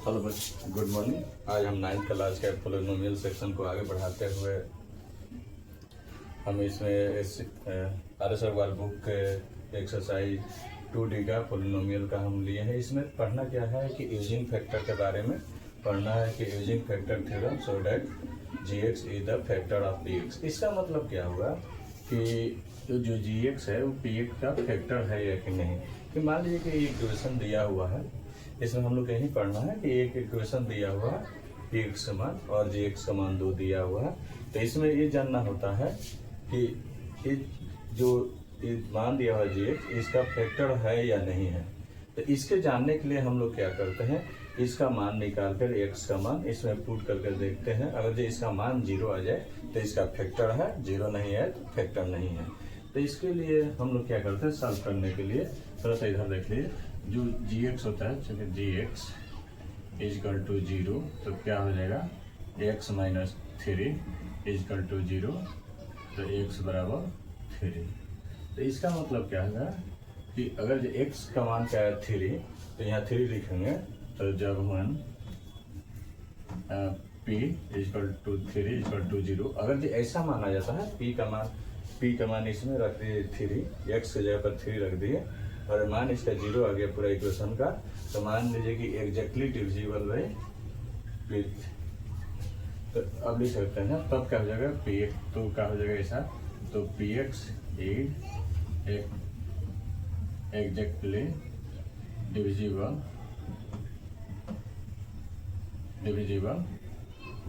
Hello बच्चों, good morning. आज हम 9th क्लास के पोलिनोमियल सेक्शन को आगे बढ़ाते हुए हम इसमें इस RS अग्रवाल बुक के एक्सरसाइज 2D का पोलिनोमियल का हम लिए हैं। इसमें पढ़ना क्या है कि यूजिंग फैक्टर के बारे में पढ़ना है कि using factor theorem so that gx is the factor of px। इसका मतलब क्या हुआ कि जो gx है वो px का फैक्टर है या कि नहीं। कि मान लीजिए कि एक इक्वेशन दिया हुआ है, इसमें हम लोग यही पढ़ना है कि एक इक्वेशन दिया हुआ है px का मान और gx का मान 2 दिया हुआ है। तो इसमें ये जानना होता है कि जो मान दिया हुआ gx इसका फैक्टर है या नहीं है। तो इसके जानने के लिए हम लोग क्या करते हैं, इसका मान निकाल कर x का मान इसमें पुट करके देखते हैं। अगर जो इसका मान 0 आ जाए तो इसका फैक्टर है, 0 नहीं है तो फैक्टर नहीं है। तो इसके लिए हम लोग क्या करते हैं, सॉल्व करने के लिए थोड़ा सा इधर देख लीजिए। जो gx होता है, चलिए gx इजकल टू 0, तो क्या हो जाएगा x माइनस 3 इजकल टू 0, तो x बराबर 3। तो इसका मतलब क्या है कि अगर जो x का मान क्या है 3, तो यहाँ 3 लिखेंगे। तो जब हम p equal to 3 equal to 0, अगर जो ऐसा माना जाता है p का मान इसमें रख दिए 3, x की जगह पर 3 रख दिए और मान इसका 0 आ गया पूरा इक्वेशन का। तो मान लीजिए कि एग्जैक्टली डिविजिबल बाई p। तो अब लिख सकते हैं, तब क्या हो जाएगा px, तो क्या हो जाएगा ऐसा, तो px exactly divisible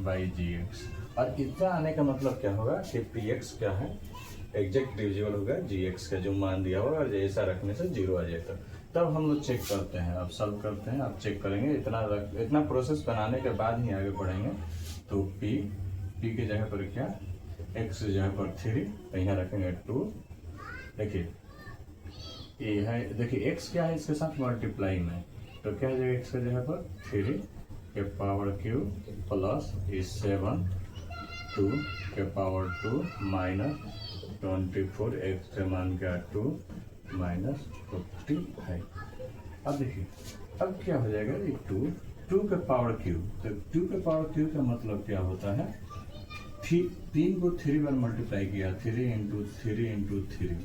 by gx। और इतना आने का मतलब क्या होगा कि px क्या है, एग्जैक्ट डिविजिबल होगा gx का जो मान दिया होगा और ऐसा रखने से 0 आ जाएगा। तब हम लोग चेक करते हैं, अब सॉल्व करते हैं, अब चेक करेंगे। इतना प्रोसेस बनाने के बाद ही आगे बढ़ेंगे। तो p की जगह पर क्या, x की जगह पर 3, तो यहाँ रखेंगे 2। देखिए ये है, देखिए x क्या है, इसके साथ मल्टीप्लाई में, तो क्या हो जाएगा x की जगह पर 3 के पावर क्यू प्लस 7 2 के पावर 2 माइनस 24, x के मान का 2 माइनस 45। अब देखिए अब क्या हो जाएगा, ये 2 के पावर क्यू। तो 2 के पावर क्यू का मतलब क्या होता है, 3 को 3 बार मल्टीप्लाई किया, 3 इंटू 3,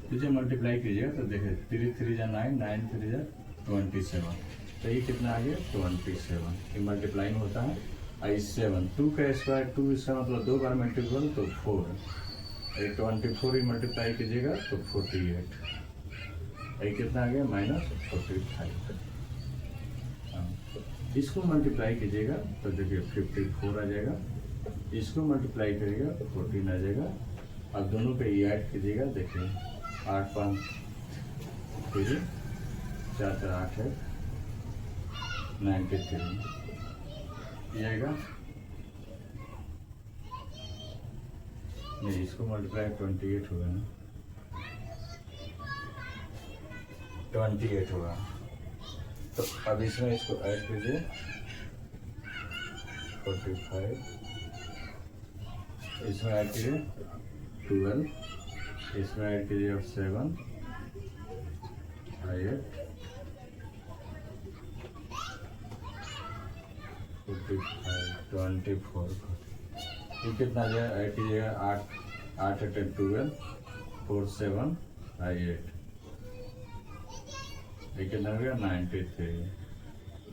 तो जब मल्टीप्लाई कीजिएगा तो देखिए 3 3 जा 9, 9 3 जा 27। तो ये कितना आ गया 27, ये मल्टीप्लाई में होता है। आई 7 2 का स्क्वायर 2, इसका मतलब 2 बार मल्टीपल तो 4, 24 ही मल्टीप्लाई कीजिएगा तो 48, ये कितना आ गया माइनस 45। इसको मल्टीप्लाई कीजिएगा तो देखिए 54 आ जाएगा, इसको मल्टीप्लाई करिएगा तो 14 आ जाएगा। अब दोनों पे ये ऐड कीजिएगा, देखिए 8 5 3 4 4 8 है 93 ये आएगा। नहीं, इसको मल्टीप्लाई 28 होगा ना, 28 होगा। तो अब इसमें इसको ऐड कीजिए 45, इसमें ऐड कीजिए 12, इसमें ऐड कीजिए अब 7 8 45 24, ये कितना आ जाएगा, ऐड कीजिएगा 8 8 12 4 7 8, ये कितना हो गया 93।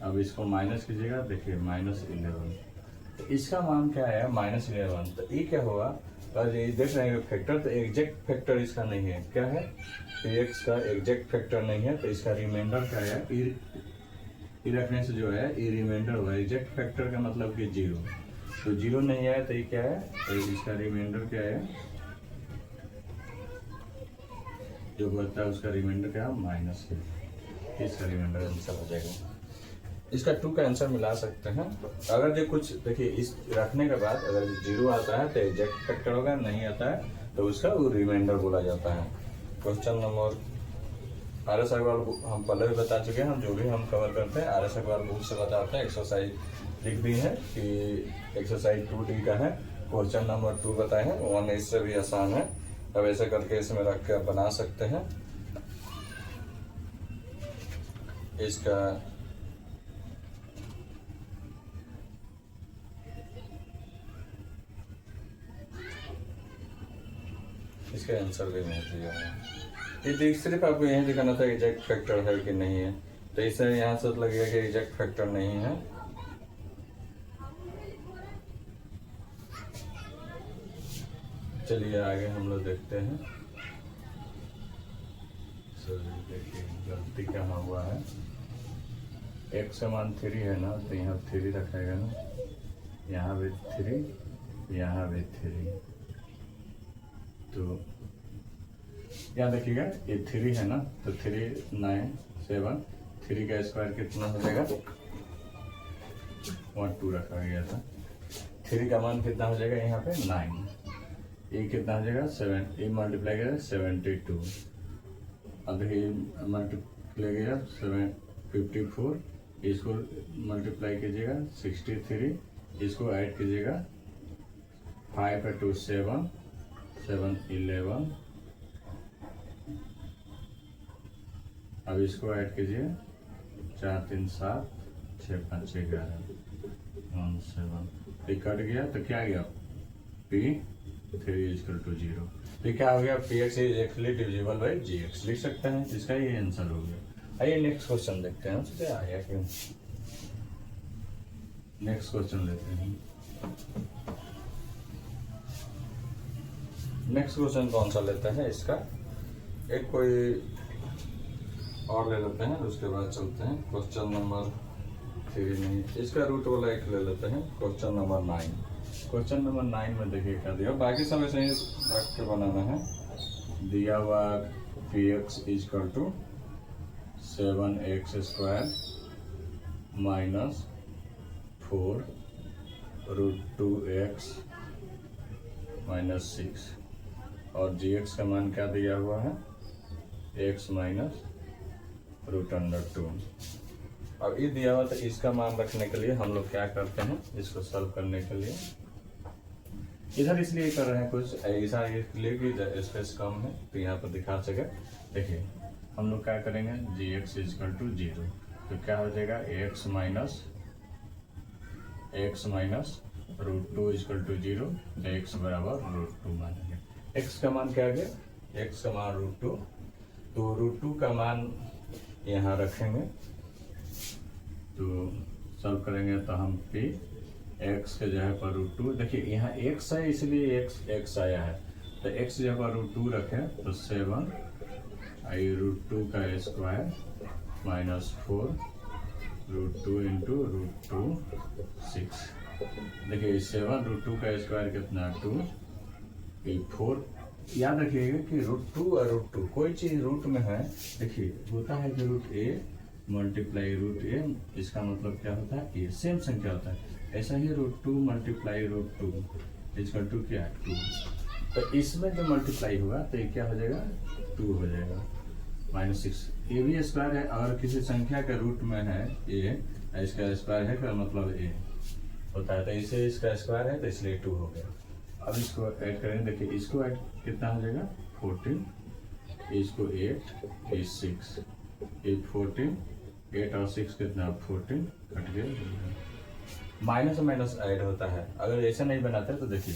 अब इसको माइनस कीजिएगा, देखिए -11, तो इसका मान क्या है -11। तो ये क्या होगा, और ये देख रहे हैं फैक्टर, तो एग्जैक्ट फैक्टर इसका नहीं है। क्या है, px का एग्जैक्ट फैक्टर नहीं है, तो इसका रिमाइंडर क्या है, ई रखने से जो है ये रिमाइंडर हुआ। एग्जैक्ट फैक्टर का मतलब कि 0, तो 0 नहीं आया तो ये क्या है, तो इसका रिमाइंडर क्या है, जो बचता है उसका रिमाइंडर क्या है -2। इसका रिमाइंडर आंसर हो जाएगा। इसका 2 का आंसर मिला सकते हैं। अगर जो कुछ देखिए इस रखने के बाद अगर 0 आता है तो एग्जैक्ट फैक्टर होगा, नहीं आता है तो उसका वो रिमाइंडर बोला जाता है। क्वेश्चन नंबर RS अग्रवाल हम पहले भी बता चुके हैं, हम जो भी हम कवर करते हैं RS अग्रवाल बुक से बताते हैं। एक्सरसाइज लिख दी है कि एक्सरसाइज 2D का है, क्वेश्चन नंबर 2 बताए हैं, 1 इससे भी आसान है। अब ऐसे करके इसमें रख के बना सकते हैं। इसका इसका आंसर भी नहीं दिया है। ये सिर्फ आपको यही दिखाना था एग्जैक्ट फैक्टर है कि नहीं है, तो इसे यहाँ से लगेगा कि एग्जैक्ट फैक्टर नहीं है। चलिए आगे हम लोग देखते हैं। देखिए गलती कहाँ हुआ है, x का मान 3 है ना, तो यहाँ 3 रखेगा ना, यहाँ भी 3, यहाँ भी 3, तो यहाँ देखिएगा ये 3 है ना, तो 3 9 7, 3 का स्क्वायर कितना हो जाएगा, 2 रखा गया था। 3 का मान कितना हो जाएगा यहाँ पे 9, ये कितना हो जाएगा 7, ये मल्टीप्लाई करेगा 72, अब ये मल्टीप्लाई करेगा 54, इसको मल्टीप्लाई कीजिएगा 63, इसको ऐड कीजिएगा 5 2 7, 7 11, अब इसको ऐड कीजिए 4 3 7 6 5 11 1 7, ये कट गया तो क्या गया P3 = 0। तो क्या हो गया, Px is actually divisible by Gx लिख सकते हैं, इसका ये आंसर हो गया। आइए नेक्स्ट क्वेश्चन देखते हैं, हमसे आया क्यों। नेक्स्ट क्वेश्चन लेते हैं। नेक्स्ट क्वेश्चन कौन सा लेते हैं, इसका एक कोई और ले लेते हैं, उसके बाद चलते हैं क्वेश्चन नंबर 3 नहीं, इसका रूट वाला एक ले लेते हैं, क्वेश्चन नंबर 9। क्वेश्चन नंबर 9 में देखिए क्या दिया, बाकी सब ऐसे ही रख के बनाना है। दिया हुआ Px = 7x² - 4 √2x - 6, और Gx का मान क्या दिया हुआ है, x - √2। अब ये दिया हुआ, तो इसका मान रखने के लिए हम लोग क्या करते हैं, इसको सॉल्व करने के लिए इधर इसलिए कर रहे हैं कुछ ऐसा इसलिए कि स्पेस कम है, तो यहाँ पर दिखा सके। देखिए हम लोग क्या करेंगे, Gx = 0, तो क्या हो जाएगा x - √2 = 0, तो x बराबर √2 मानेंगे। x का मान क्या आ गया, x का मान √2, तो √2 का मान यहाँ रखेंगे, तो सॉल्व करेंगे तो हम P x के जगह पर √2, देखिए यहाँ x है इसलिए x आया है, तो x जगह पर √2 रखें तो 7 √2 का स्क्वायर -4 √2 × √2 6। देखिए 7 √2 का स्क्वायर कितना 2, 4। याद रखिएगा कि √2 और √2 कोई चीज़ रूट में है, देखिए होता है कि √a × √a, इसका मतलब क्या होता है, a सेम संख्या होता है। ऐसा ही √2 × √2 = क्या 2, तो इसमें जो मल्टीप्लाई होगा तो ये क्या हो जाएगा 2 हो जाएगा -6। ये भी स्क्वायर है, अगर किसी संख्या के रूट में है a, इसका स्क्वायर है का मतलब a होता है, तो इसे इसका स्क्वायर है तो इसलिए 2 हो गया। अब इसको ऐड करेंगे, देखिए इसको ऐड कितना हो जाएगा 14, इसको 8, ये 6, ये 14, 8 और 6 कितना 14, कट गया। माइनस माइनस ऐड होता है, अगर ऐसे नहीं बनाते तो देखिए,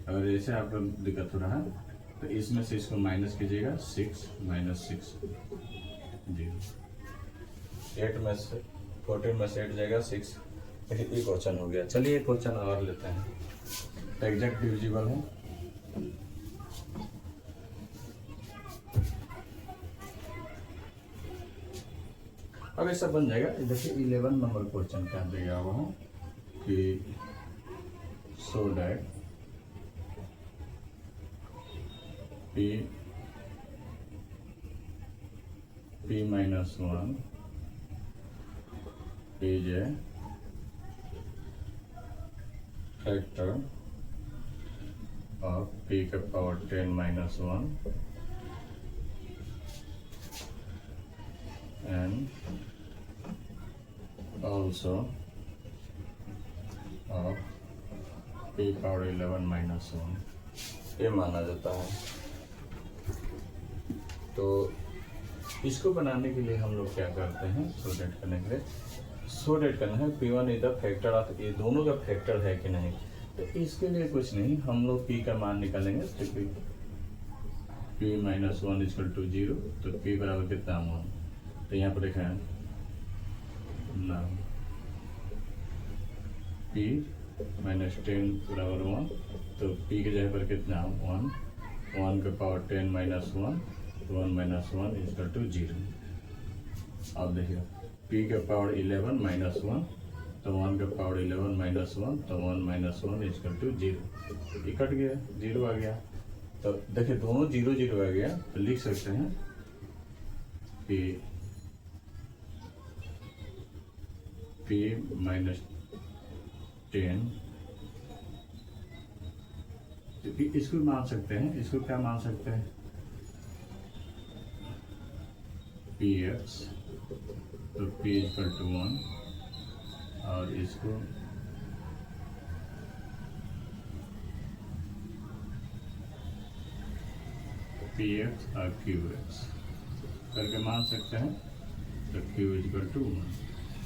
अगर ऐसे आपको दिक्कत हो रहा है तो इसमें से इसको माइनस कीजिएगा, 6 - 6 0, 8 में से 14 में से 8 जाएगा 6, देखिए ये क्वेश्चन हो गया। चलिए क्वेश्चन और लेते हैं, तो एग्जैक्ट डिविजिबल है। अब ऐसा बन जाएगा, देखिए 11 नंबर क्वेश्चन क्या दिया हुआ है कि so that P -1 is a factor of P के power 10 - 1 and also of P power 11 - 1, ये माना जाता है। तो इसको बनाने के लिए हम लोग क्या करते हैं, सोडेट करने के लिए सोडेट करना है P1 is the factor of, ये दोनों का फैक्टर है कि नहीं, तो इसके लिए कुछ नहीं, हम लोग P का मान निकालेंगे। तो p माइनस 1 इक्वल टू 0, तो p बराबर कितना 1, तो यहाँ पर देखें ना p माइनस 10 बराबर 1, तो p की जगह पर कितना 1, 1 का power 10 minus 1, 1 minus 1 equal to 0। अब देखिए p का पावर 11 माइनस 1, तो 1 का पावर 11 माइनस 1, तो 1 माइनस 1 इक्वल टू 0, ये कट गया, 0 आ गया। तो देखिए दोनों 0 0 आ गया, तो लिख सकते हैं कि p माइनस 10, इसको मान सकते हैं, इसको क्या मान सकते हैं, px, तो p इक्वल टू 1, और इसको px और qx करके मान सकते हैं, तो q इक्वल टू 1,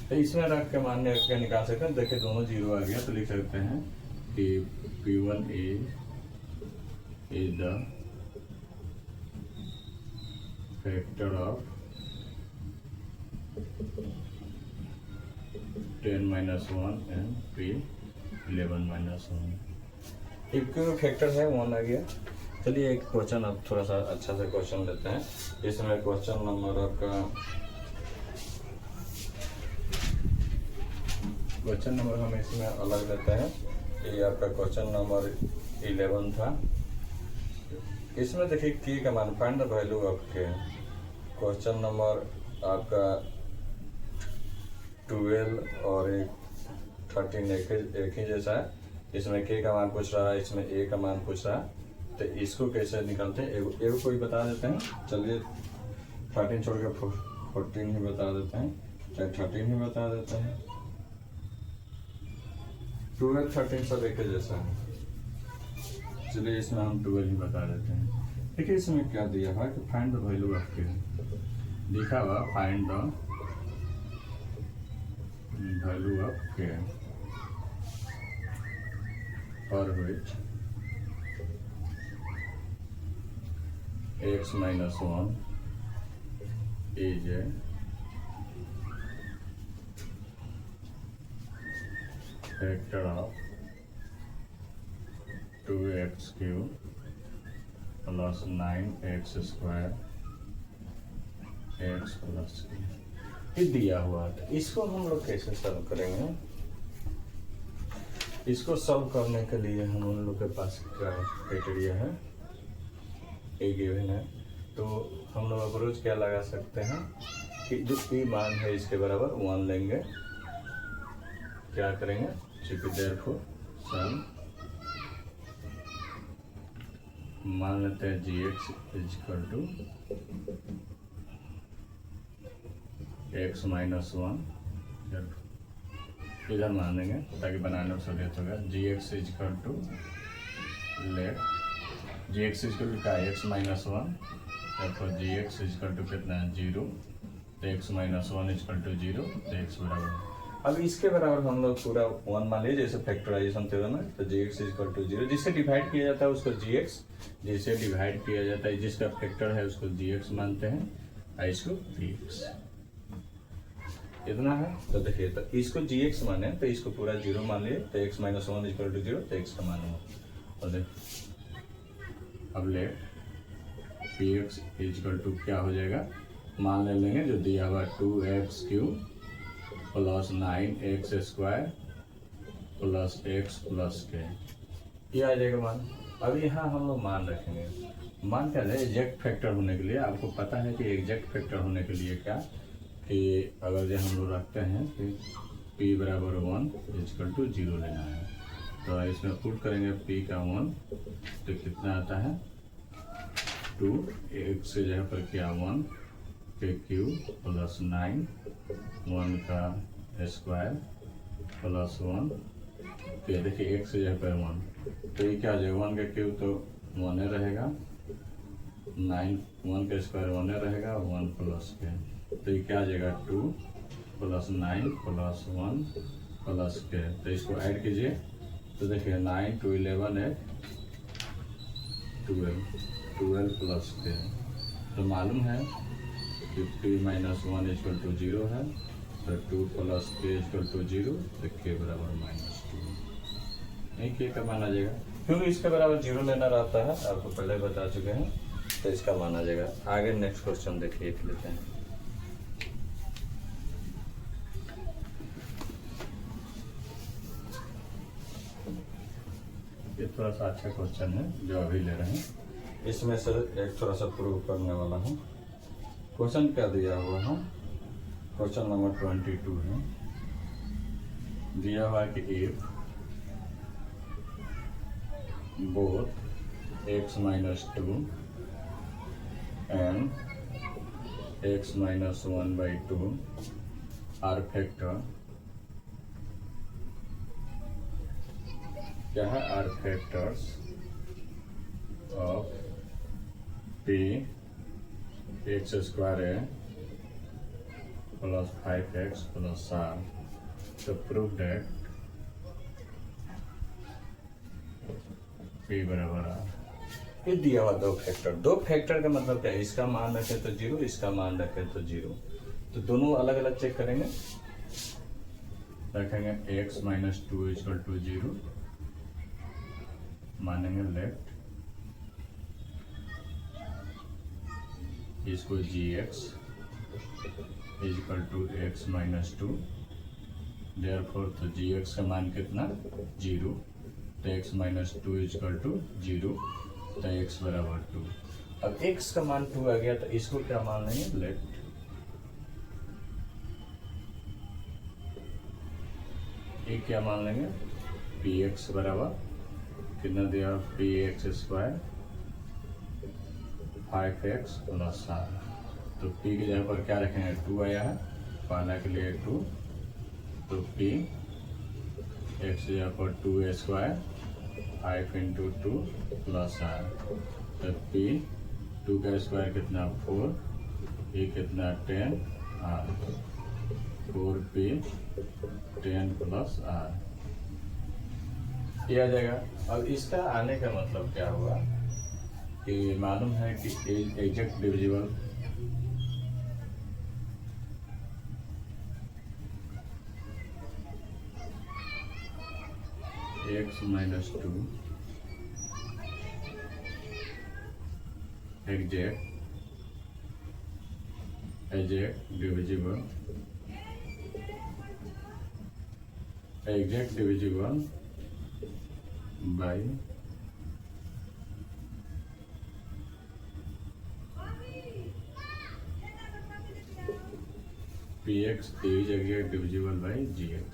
तो इसमें रख के मान्य रख के निकाल सकते हैं। देखिए दोनों 0 आ गया, तो लिख सकते हैं कि p1a is the factor of 10 minus 1 and p 11 minus 1। एक फैक्टर है 1 आ गया। चलिए एक क्वेश्चन अब थोड़ा सा अच्छा सा क्वेश्चन लेते हैं। इसमें क्वेश्चन नंबर आपका हम इसमें अलग लेते हैं। ये आपका क्वेश्चन नंबर 11 था। इसमें देखिए k का मान find the value of k। Question number आपका 12 और 13 एक ही जैसा है। इसमें k का मान पूछ रहा है, इसमें a का मान पूछ रहा है। तो इसको कैसे निकालते हैं, एगो कोई बता देते हैं। चलिए 13 छोड़ के 14 ही बता देते हैं, चाहे 13 ही बता देते हैं। 12 13 सब एक ही जैसा है। चलिए इसमें हम 12 ही बता देते हैं। देखिए इसमें क्या दिया हुआ कि find the value of k, लिखा हुआ find the value of k for which x minus 1 is a factor of 2x cube plus 9x square x plus k। ये दिया हुआ था, इसको हम लोग कैसे सॉल्व करेंगे। इसको सॉल्व करने के लिए हम उन लोग के पास क्या क्राइटेरिया है, ए गिवन है। तो हम लोग अप्रोच क्या लगा सकते हैं कि जो p मान है इसके बराबर 1 लेंगे। क्या करेंगे, देयरफॉर सम मान लेते हैं gx equal to x minus 1, इधर मान देंगे ताकि बनाने में सहूलियत होगा। gx equal to let gx equal to का x माइनस 1, तब gx इक्वल टू कितना है 0, तो x माइनस 1 इक्वल टू 0, तो x बराबर। अब इसके बराबर हम लोग पूरा 1 मान लीजिए, जैसे फैक्टराइजेशन थ्योरम है। तो gx इक्वल टू 0, जिससे डिवाइड किया जाता है उसको gx, जिससे डिवाइड किया जाता है जिसका फैक्टर है उसको gx मानते हैं, और इसको px। इतना है। तो देखिए तो इसको gx माने तो इसको पूरा 0 मान लिए, तो x माइनस 1 इक्वल टू 0, तो x का मान हुआ। और देखिए अब लेट px इक्वल टू क्या हो जाएगा, मान ले लेंगे जो दिया हुआ 2x cube plus 9x square plus x plus k, ये आ जाएगा मान। अब यहाँ हम लोग मान रखेंगे। मान क्या है, एग्जैक्ट फैक्टर होने के लिए आपको पता है कि एग्जैक्ट फैक्टर होने के लिए क्या, कि अगर जो हम लोग रखते हैं कि p बराबर 1 इक्वल टू 0 लेना है, तो इसमें पुट करेंगे p का 1, तो कितना आता है 2, x से जगह पर क्या 1 के क्यूब प्लस 9, 1 का स्क्वायर प्लस 1, तो देखिए x से जगह पर 1, तो ये क्या आ जाएगा 1 का क्यूब तो 1 रहेगा, 9 1 का स्क्वायर 1 रहेगा, 1 प्लस के, तो ये क्या आ जाएगा 2 प्लस 9 प्लस 1 प्लस के। तो इसको ऐड कीजिए, तो देखिए 9 2 11 है 12, 12 प्लस के, तो मालूम है कि p माइनस 1 इक्वल टू 0 है, तो 2 प्लस k इक्वल टू 0, तो k बराबर -2। नहीं, k का मान आ जाएगा, क्योंकि इसके बराबर 0 लेना रहता है, आपको पहले बता चुके हैं, तो इसका मान आ जाएगा। आगे नेक्स्ट क्वेश्चन देखिए, लिख लेते हैं। ये थोड़ा सा अच्छा क्वेश्चन है जो अभी ले रहे हैं, इसमें से एक थोड़ा सा प्रूव करने वाला हूँ। क्वेश्चन क्या दिया हुआ है, क्वेश्चन नंबर 22 है। दिया हुआ है कि if both x minus 2 and x minus 1/2 are factor, क्या है, are factors of p x square plus 5x plus r, तो प्रूव दैट p बराबर r। ये दिया हुआ दो फैक्टर का मतलब क्या है, इसका मान रखे तो 0, इसका मान रखे तो 0, तो दोनों अलग अलग चेक करेंगे। रखेंगे x माइनस 2 इक्वल टू 0, मानेंगे लेफ्ट, इसको gx equal to x minus 2, therefore तो gx का मान कितना 0, तो x माइनस 2 इक्वल टू 0, तो x बराबर 2। अब x का मान 2 आ गया, तो इसको क्या मान लेंगे, लेफ्ट, ये क्या मान लेंगे, px बराबर कितना दिया, px square 5x plus r, तो p की जगह पर क्या रखेंगे, 2 आया है, पहला के लिए 2, तो p x की जगह पर 2 स्क्वायर 5 इंटू 2 प्लस r, तो p 2 का स्क्वायर कितना 4, ये कितना 10 r, 4p 10 प्लस r, ये आ जाएगा। अब इसका आने का मतलब क्या हुआ कि मालूम है कि exact divisible x minus 2 exact divisible by px is exact divisible by gx,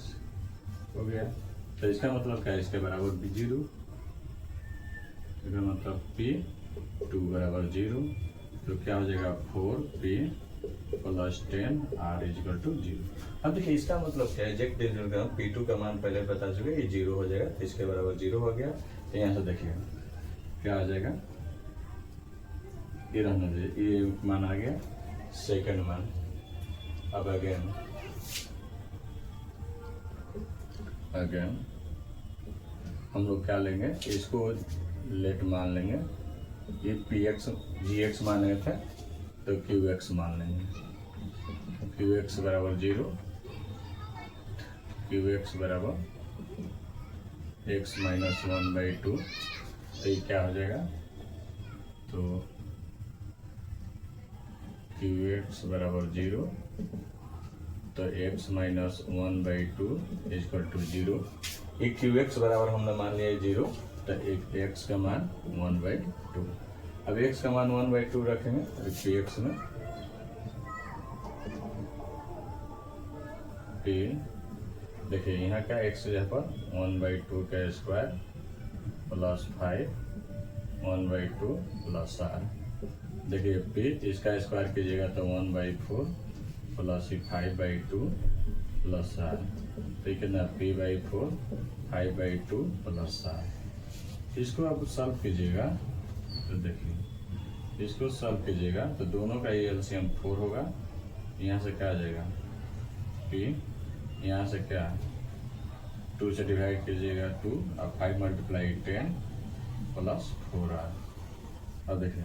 हो गया। तो इसका मतलब क्या है, इसके बराबर भी 0, इसका मतलब p 2 बराबर 0, तो क्या हो जाएगा 4p plus 10 r equal to 0। अब देखिए इसका मतलब क्या है, एग्जैक्ट डिविजिबल का p2 का मान पहले बता चुके, ये 0 हो जाएगा, तो इसके बराबर 0 हो गया। तो यहाँ से देखिए क्या आ जाएगा, ये रहना चाहिए, ये मान आ गया, सेकंड मान। अब अगेन हम लोग क्या लेंगे, इसको लेट मान लेंगे, ये px gx मान रहे थे, तो qx मान लेंगे, qx बराबर 0, qx बराबर x माइनस 1/2, तो ये क्या हो जाएगा, तो qx बराबर 0, तो x माइनस 1/2 इक्वल टू 0, ये qx बराबर हमने मान लिया 0, तो एक x का मान 1/2। अब x का मान 1/2 रखेंगे, तो qx में p देखिए यहाँ क्या x की जगह पर 1/2 का स्क्वायर प्लस 5 1/2 प्लस r, देखिए p इसका स्क्वायर कीजिएगा तो 1/4 प्लस 5/2 प्लस r, तो कितना p/4 5/2 प्लस r। इसको आप सॉल्व कीजिएगा, तो देखिए इसको सॉल्व कीजिएगा तो दोनों का ये एलसीएम 4 होगा, यहाँ से क्या आ जाएगा p, यहाँ से क्या 2 से डिवाइड कीजिएगा 2, अब 5 × 10 प्लस 4r। अब देखिए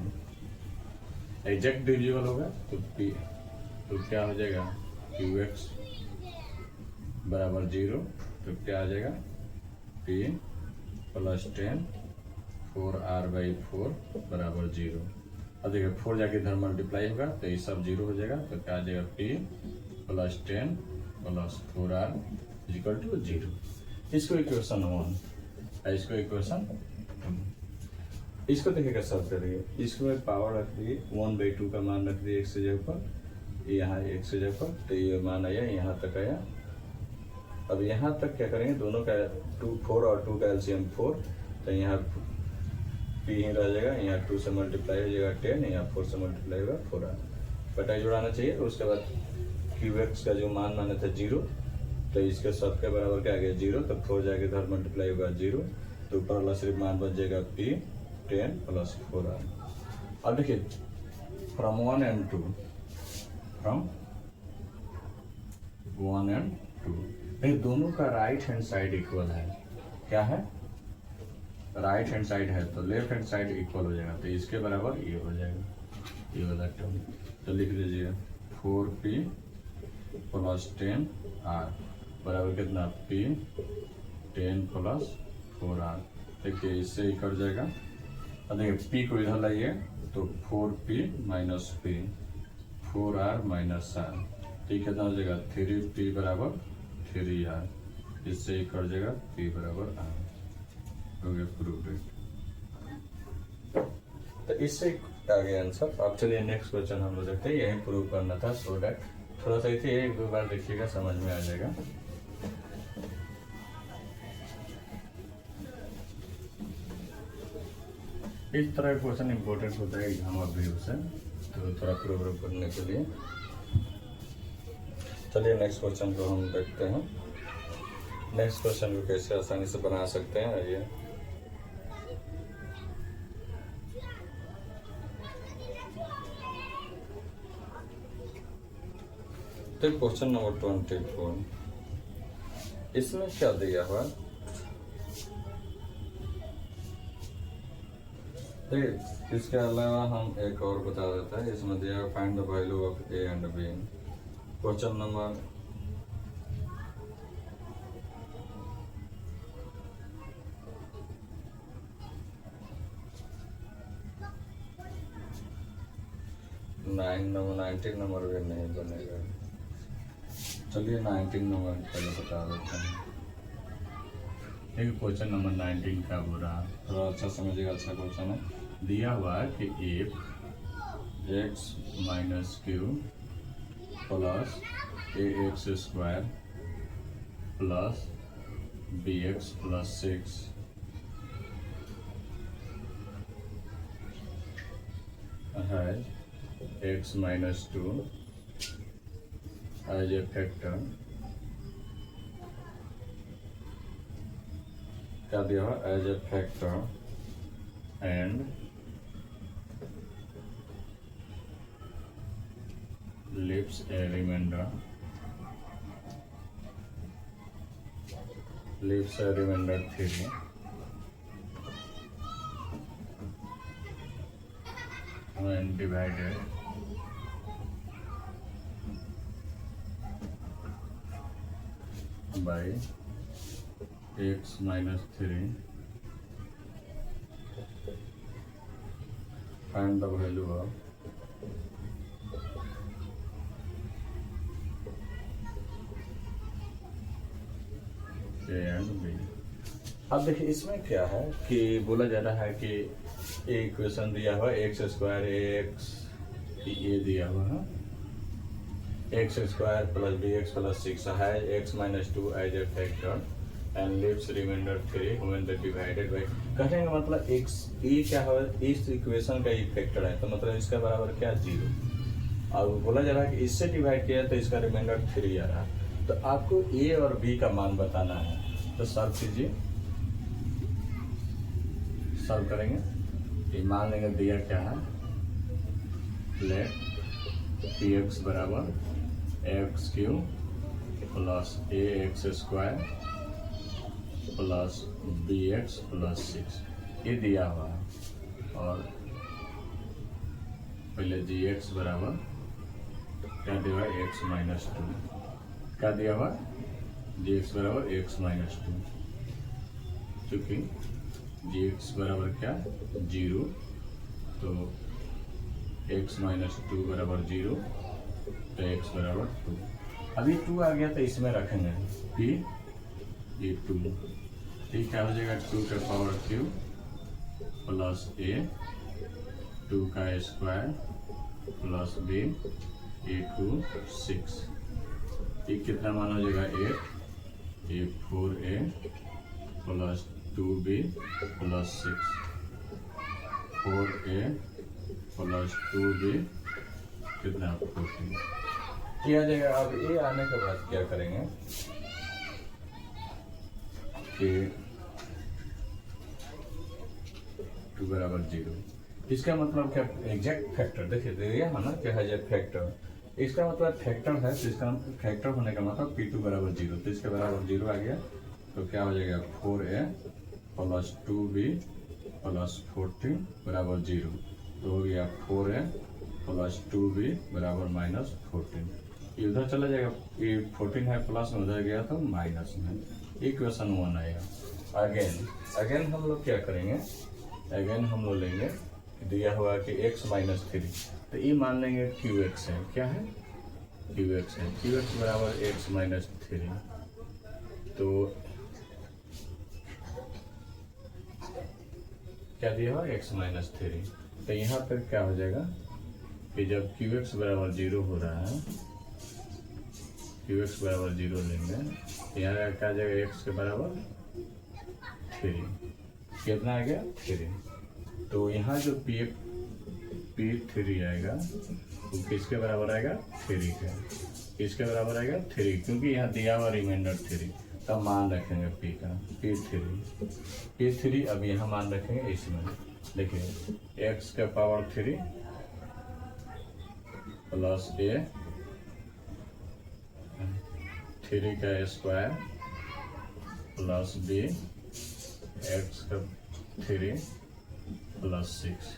एग्जैक्ट डिविजिबल होगा तो पी, तो क्या हो जाएगा क्यू एक्स बराबर 0, तो क्या आ जाएगा पी प्लस 10 4r/4 बराबर 0। अब देखिए 4 जाके इधर मल्टीप्लाई होगा तो ये सब 0 हो जाएगा, तो क्या आ जाएगा p plus 10 plus 4r equal to 0। इसको इक्वेशन 1, इसको इक्वेशन 2। इसको देखिएगा सॉल्व करिए, इसको पावर रख दिए 1/2 का मान रख दिए x की जगह पर, यहाँ x की जगह पर, तो ये मान आया यहाँ तक आया। अब यहाँ तक क्या करेंगे, दोनों का 4 और 2 का एलसीएम 4, तो यहाँ पी ही रह जाएगा, यहाँ 2 से मल्टीप्लाई हो जाएगा 10, यहाँ 4 से मल्टीप्लाई होगा 4r। बटा जुड़ाना चाहिए, उसके बाद क्यू एक्स का जो मान माने था 0, तो इसके सब के बराबर क्या आ गया 0, तो 4 जाके इधर मल्टीप्लाई होगा 0, तो ऊपर वाला सिर्फ मान बच जाएगा पी 10 प्लस 4r। अब देखिए फ्रॉम 1 and 2, फ्रॉम 1 and 2, देखिए दोनों का राइट हैंड साइड इक्वल है। क्या है, राइट हैंड साइड है तो लेफ्ट हैंड साइड इक्वल हो जाएगा, तो इसके बराबर ये हो जाएगा, ये वाला टर्म। तो लिख लीजिए 4p प्लस 10r बराबर कितना p 10 प्लस 4r। देखिए इससे ही कट जाएगा। अब देखिए p को इधर लाइए तो 4p minus p 4r minus r, ठीक कितना हो जाएगा 3p बराबर 3r, इससे ही कट जाएगा p बराबर r। हो गया प्रूव इट। तो इससे आ गया आंसर। अब चलिए नेक्स्ट क्वेश्चन हम लोग देखते हैं, यही प्रूव करना था, सो दैट थोड़ा सा इसे 1-2 बार देखिएगा समझ में आ जाएगा। इस तरह का क्वेश्चन इंपॉर्टेंट होता है एग्जाम ऑफ व्यू से, तो थोड़ा प्रूव करने के लिए। चलिए नेक्स्ट क्वेश्चन को हम देखते हैं। नेक्स्ट क्वेश्चन को कैसे आसानी से बना सकते हैं, आइए। तो क्वेश्चन नंबर 24, इसमें क्या दिया हुआ, इसके अलावा हम एक और बता देते हैं। इसमें दिया find the value of a and b. Question number 19 number भी नहीं बनेगा। चलिए 19 नंबर पहले बता देते हैं। एक क्वेश्चन नंबर 19 का बुरा, थोड़ा अच्छा समझिएगा, अच्छा क्वेश्चन है। दिया हुआ है कि if x minus Q plus ax² plus bx plus 6 has x minus 2 as a factor, क्या दिया हुआ, as a factor and leaves a remainder, leaves a remainder 3 when divided by x minus 3, find the value of A and B। अब देखिए इसमें क्या है कि बोला जा रहा है कि इक्वेशन दिया हुआ x² ax, ये दिया हुआ है x² प्लस bx प्लस 6 है x minus 2 as a factor and leaves remainder 3 when they divided by, कहने का मतलब x ये क्या है, इस इक्वेशन का ये फैक्टर है, तो मतलब इसका बराबर क्या 0, और बोला जा रहा है कि इससे डिवाइड किया तो इसका रिमाइंडर 3 आ रहा है। तो आपको a और b का मान बताना है, तो सॉल्व कीजिए। सॉल्व करेंगे, ये मान लेंगे दिया क्या है, लेट px बराबर x³ plus ax² plus bx plus 6, ये दिया हुआ है, और पहले जी एक्स बराबर क्या दिया हुआ एक्स माइनस टू, क्या दिया हुआ जी एक्स बराबर एक्स माइनस टू, क्योंकि जी एक्स बराबर क्या जीरो, तो एक्स माइनस टू बराबर जीरो, तो एक्स बराबर टू। अभी टू आ गया तो इसमें रखेंगे पी, ये टू, ठीक क्या हो जाएगा टू का power Q plus A, two का square plus B, A two six, ये कितना मान हो जाएगा एट, ये four A plus two B plus six, four A plus two B कितना 14 किया जाएगा। अब ये आने के बाद क्या करेंगे कि टू बराबर जीरो, इसका मतलब क्या एग्जैक्ट फैक्टर देखिए दिया है ना क्या है फैक्टर, इसका मतलब फैक्टर है, तो इसका फैक्टर होने का मतलब पी टू बराबर जीरो, तो इसके बराबर जीरो आ गया, तो क्या हो जाएगा four A plus two B plus 14 बराबर जीरो, तो हो गया four A plus two B बराबर माइनस 14, ये उधर चला जाएगा, ये 14 है प्लस में, उधर गया तो माइनस में, इक्वेशन 1 आएगा। अगेन हम लोग क्या करेंगे, अगेन हम लोग लेंगे दिया हुआ कि x माइनस थ्री, तो ये मान लेंगे क्यू एक्स है, क्या है क्यू एक्स है, क्यू एक्स बराबर x माइनस थ्री, तो क्या दिया हुआ x माइनस थ्री, तो यहाँ पर क्या हो जाएगा कि जब क्यू एक्स बराबर जीरो हो रहा है, क्यू एक्स बराबर जीरो लेंगे, यहाँ क्या आ जाएगा x के बराबर थ्री, कितना आ गया थ्री, तो यहाँ जो पी थ्री आएगा वो किसके बराबर आएगा थ्री के, किसके बराबर आएगा थ्री, क्योंकि यहाँ दिया हुआ रिमाइंडर थ्री, तब मान रखेंगे पी का पी थ्री, अब यहाँ मान रखेंगे इसमें, देखिए एक्स का पावर थ्री प्लस ए, थ्री का स्क्वायर प्लस बी, एक्स का थ्री प्लस सिक्स,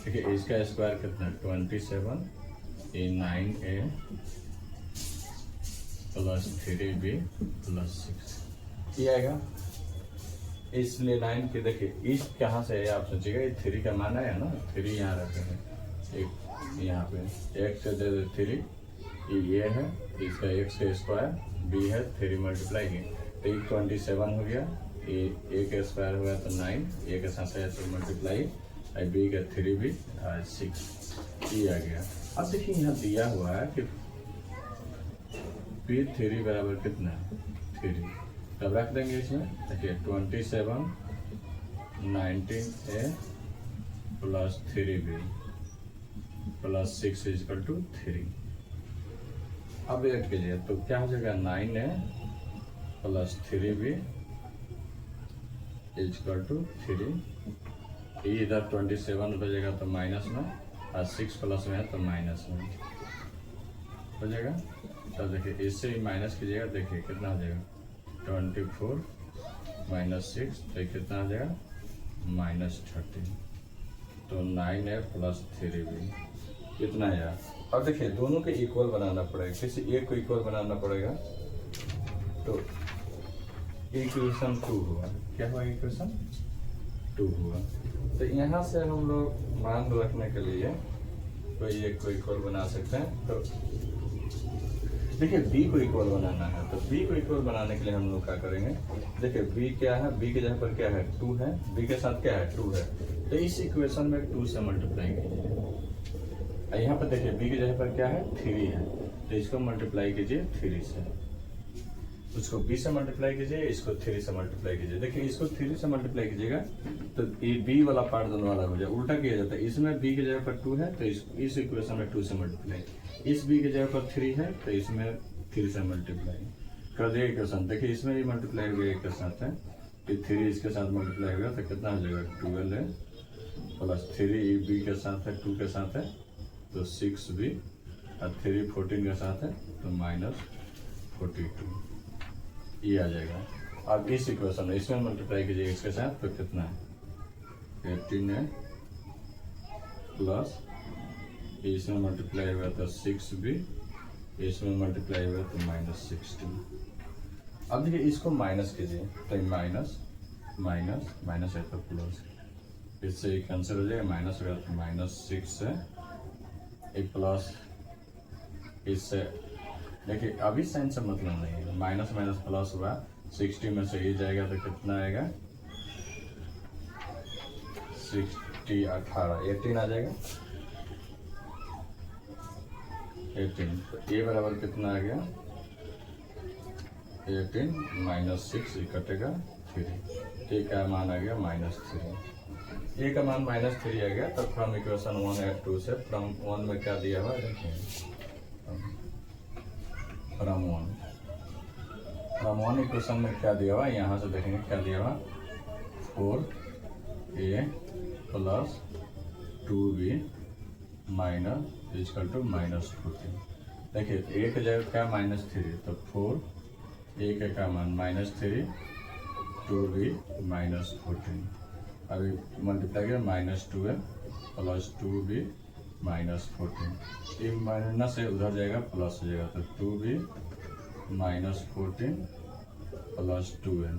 ठीक है, इसका स्क्वायर कितना 27, ए 9a प्लस 3b प्लस 6, ये आएगा, इसलिए 9 के देखिए इस कहाँ से है आप सोचिएगा, ये थ्री का मान है ना, थ्री यहाँ रखेंगे, एक यहाँ पे एक्स दे दे थ्री, ये है इसका एक्स का स्क्वायर, बी है थ्री मल्टीप्लाई की, तो ये 27 हो गया, ए का स्क्वायर हुआ तो 9, ए के साथ है तो मल्टीप्लाई, बी का 3b 6, ये आ गया। अब देखिए यहाँ दिया हुआ है कि पी थ्री बराबर कितना है थ्री, तब रख देंगे इसमें, देखिए 27 19a plus 3b plus 6 is equal to 3, अब ऐड कीजिए तो क्या हो जाएगा 9a plus 3b is equal to 3, ये इधर 27 हो जाएगा तो माइनस में, और 6 प्लस में है तो माइनस में हो जाएगा, तो देखिए इससे ही माइनस कीजिएगा, देखिए कितना हो जाएगा 24 माइनस 6, तो कितना आ जाएगा माइनस 13, तो 9a प्लस 3b कितना है यार। अब देखिए दोनों के इक्वल बनाना पड़ेगा, किसी एक को इक्वल बनाना पड़ेगा, तो इक्वेशन 2 हुआ, क्या हुआ इक्वेशन 2 हुआ, तो यहाँ से हम लोग मान रखने के लिए कोई एक को इक्वल बना सकते हैं, तो देखिए b को इक्वल बनाना है, तो b को इक्वल बनाने के लिए हम लोग क्या करेंगे, देखिए b क्या है, b के जगह पर क्या है 2 है, b के साथ क्या है 2 है, तो इस इक्वेशन में 2 से मल्टीप्लाई कीजिए, यहाँ पर देखिए b की जगह पर क्या है 3 है, तो इसको मल्टीप्लाई कीजिए 3 से, उसको b से मल्टीप्लाई कीजिए, इसको 3 से मल्टीप्लाई कीजिए, देखिए इसको 3 से मल्टीप्लाई कीजिएगा तो ये b वाला पार्ट दोनों वाला हो जाए, उल्टा किया जाता है, इसमें b की जगह पर 2 है तो इस इक्वेशन में 2 से मल्टीप्लाई, इस b की जगह पर 3 है तो इसमें 3 से मल्टीप्लाई कर दिए इक्वेशन, देखिए इसमें भी मल्टीप्लाई हुआ एक के साथ है, ये 3 इसके साथ मल्टीप्लाई होगा तो कितना हो जाएगा 12 है प्लस 3 b के साथ है 2 के साथ है तो 6b, और 3 14 के साथ है तो माइनस 42, ये आ जाएगा। अब इस इक्वेशन में इसमें मल्टीप्लाई कीजिए इसके साथ तो कितना है 18 है प्लस इसमें मल्टीप्लाई हुआ तो 6b, इसमें मल्टीप्लाई हुआ तो -16। अब देखिए इसको माइनस कीजिए तो माइनस माइनस माइनस है तो प्लस, इससे ये कैंसिल हो जाएगा, माइनस हो गया तो -6 है, एक प्लस इससे। देखिए अभी साइन से मतलब नहीं है, माइनस माइनस प्लस हुआ, 60 में से ये जाएगा तो कितना आएगा 60 18 आ जाएगा 18। तो ए बराबर कितना आ गया 18 -6 ये कटेगा 3, ए का मान आ गया -3। ए का मान -3 आ गया। तो फ्रॉम इक्वेशन 1 एट 2 से फ्रॉम 1 में क्या दिया हुआ है देखिए, फ्रॉम 1 इक्वेशन में क्या दिया हुआ है, यहाँ से देखेंगे क्या दिया हुआ, 4a plus 2b minus equal to -14। देखिए ए की जगह क्या -3, तो 4 ए के का मान -3 2b -14। अभी मल्टीप्लाई किया -12 प्लस 2b -14, ये माइनस से उधर जाएगा प्लस हो जाएगा, तो 2b -14 प्लस 2n,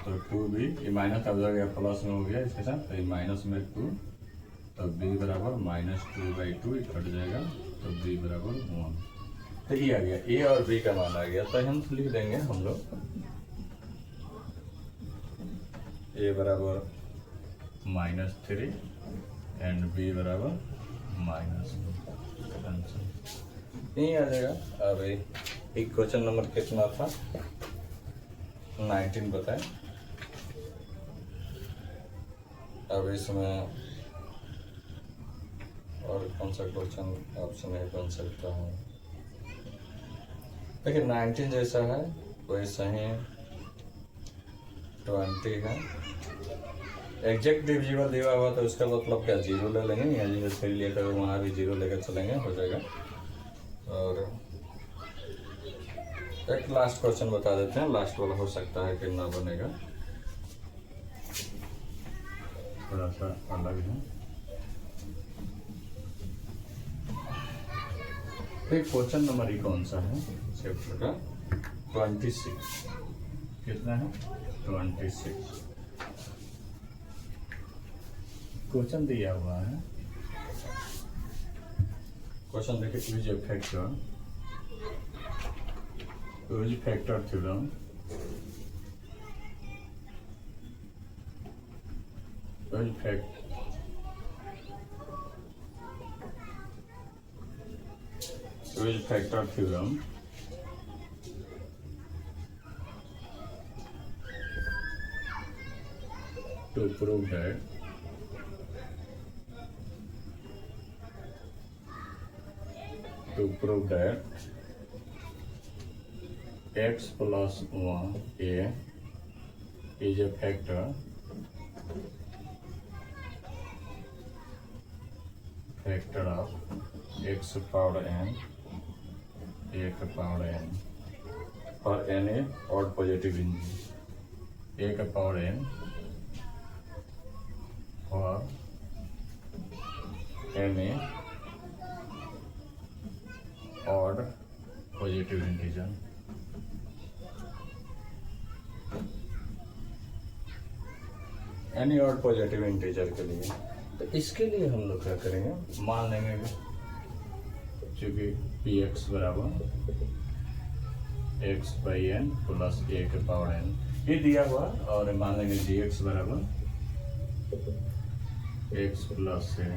तो 2b ये माइनस का उधर गया प्लस में हो गया इसके साथ, तो ये माइनस में 2, तो b बराबर -2/2 कट जाएगा, तो b बराबर 1। तो ये आ गया a और b का मान आ गया। तो हम लिख देंगे हम लोग a बराबर -3 एंड b बराबर -2, यही आ जाएगा। अब एक क्वेश्चन नंबर कितना था 19 बताएं। अब इसमें और कौन सा क्वेश्चन ऑप्शन है बन सकता है, देखिए 19 जैसा है वैसा ही 20 है। एग्जैक्ट डिविजिबल दिया हुआ तो उसका मतलब क्या 0 ले लेंगे, या जैसे 3 लेकर वहाँ भी 0 लेकर चलेंगे, हो जाएगा। और एक लास्ट क्वेश्चन बता देते हैं, लास्ट वाला हो सकता है कि ना बनेगा, थोड़ा सा अलग है। एक क्वेश्चन नंबर ही कौन सा है चैप्टर का 26, कितना है 26 क्वेश्चन दिया हुआ है। क्वेश्चन देखिए, use factor theorem, use factor theorem to prove that x plus 1a is a factor of x power n, a का power n for any odd positive integer, a का power n for any odd positive integer। Any odd positive integer के लिए, तो इसके लिए हम लोग क्या करेंगे, मान लेंगे चूंकि पी एक्स बराबर x/n प्लस a के पावर n ये दिया हुआ, और मान लेंगे जी एक्स बराबर x प्लस है।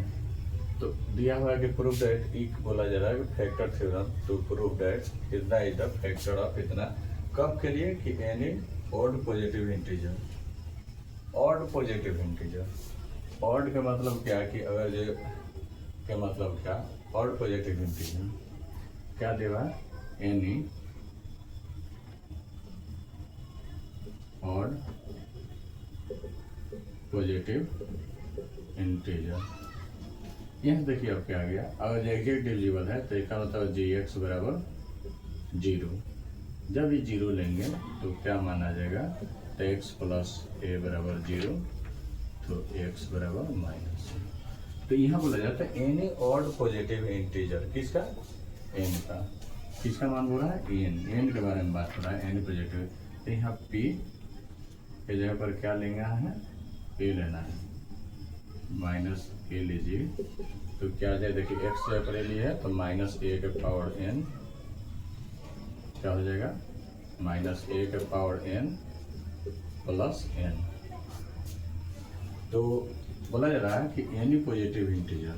तो दिया हुआ है कि प्रूव दैट, एक बोला जा रहा है कि factor theorem to prove that इतना इज द फैक्टर ऑफ इतना, कब के लिए कि any odd positive integer. Odd positive integer, odd का मतलब क्या कि अगर जो का मतलब क्या, ऑड पॉजिटिव इंटीजर क्या देगा, एनी ऑड पॉजिटिव इंटीजर। यह देखिए अब क्या आ गया, अगर एग्जैक्ट डिविजिबल है तो इसका मतलब जी एक्स बराबर 0। जब ये 0 लेंगे तो क्या माना जाएगा, तो x प्लस a बराबर 0, तो x बराबर -। तो यहाँ बोला जाता है एनी ऑड पॉजिटिव इंटीजर, किसका, एन का, किसका मान बोल रहा है, एन के बारे में बात कर रहा है, एन पॉजिटिव। तो यहाँ पी के जगह पर क्या लेना है, ए लेना है, माइनस ए लीजिए। तो क्या आ जाए, देखिए एक्स जगह पर ए लिया है तो माइनस ए के पावर एन, क्या हो जाएगा, माइनस ए के पावर एन प्लस एन। तो बोला जा रहा है कि any positive integer,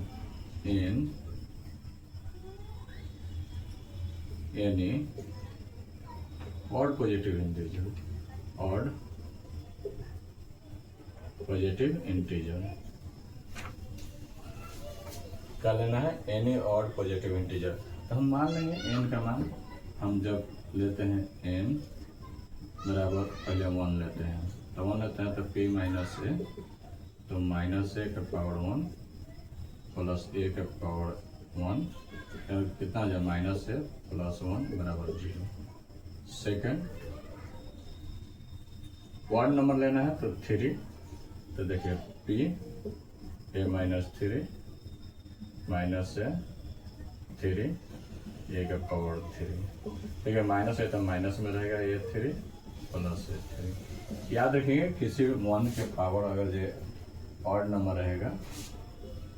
any odd positive integer, odd positive integer, क्या लेना है, एनी ऑड पॉजिटिव इंटीजर। तो हम मान लेंगे एन का मान, हम जब लेते हैं एन बराबर पहले 1 लेते हैं, तो 1 लेते हैं तो p माइनस ए, तो माइनस ए का पावर 1 प्लस ए का पावर 1, कितना हो जाए, माइनस ए प्लस 1 बराबर 0। सेकेंड वार्ड नंबर लेना है तो 3, तो देखिए p ए माइनस 3 माइनस ए 3 ए का पावर 3, ठीक है, माइनस है तो माइनस में रहेगा ये 3 प्लस ए 3। याद रखिए किसी 1 के पावर अगर जो ऑड नंबर रहेगा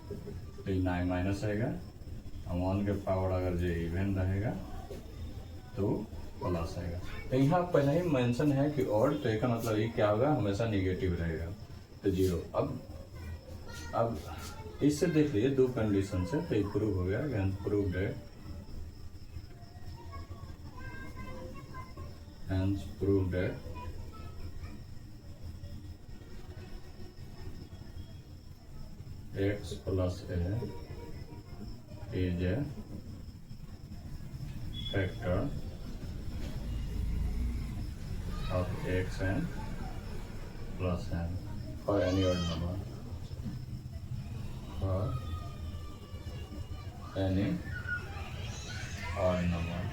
तो 9 माइनस रहेगा, और 1 के पावर अगर जो इवन रहेगा तो प्लस आएगा। तो यहाँ पहले ही मेंशन है कि ऑड, तो इसका मतलब ये क्या होगा, हमेशा निगेटिव रहेगा, तो 0। अब इससे देख लीजिए 2 कंडीशन से, तो ये प्रूव हो गया, प्रूव्ड है, hence proved that x plus a is a factor of x n plus n for any odd number, for any odd number।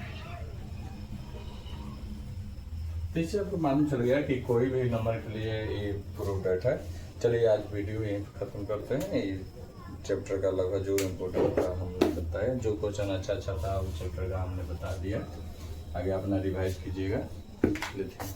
तो इससे आपको मालूम चल गया कि कोई भी नंबर के लिए ये प्रूफ डेट है। चलिए आज वीडियो यहीं खत्म करते हैं। ये चैप्टर का लगभग जो इम्पोर्टेंट था हमने बताया, जो क्वेश्चन अच्छा था उस चैप्टर का हमने बता दिया। आगे अपना रिवाइज कीजिएगा। लेते हैं।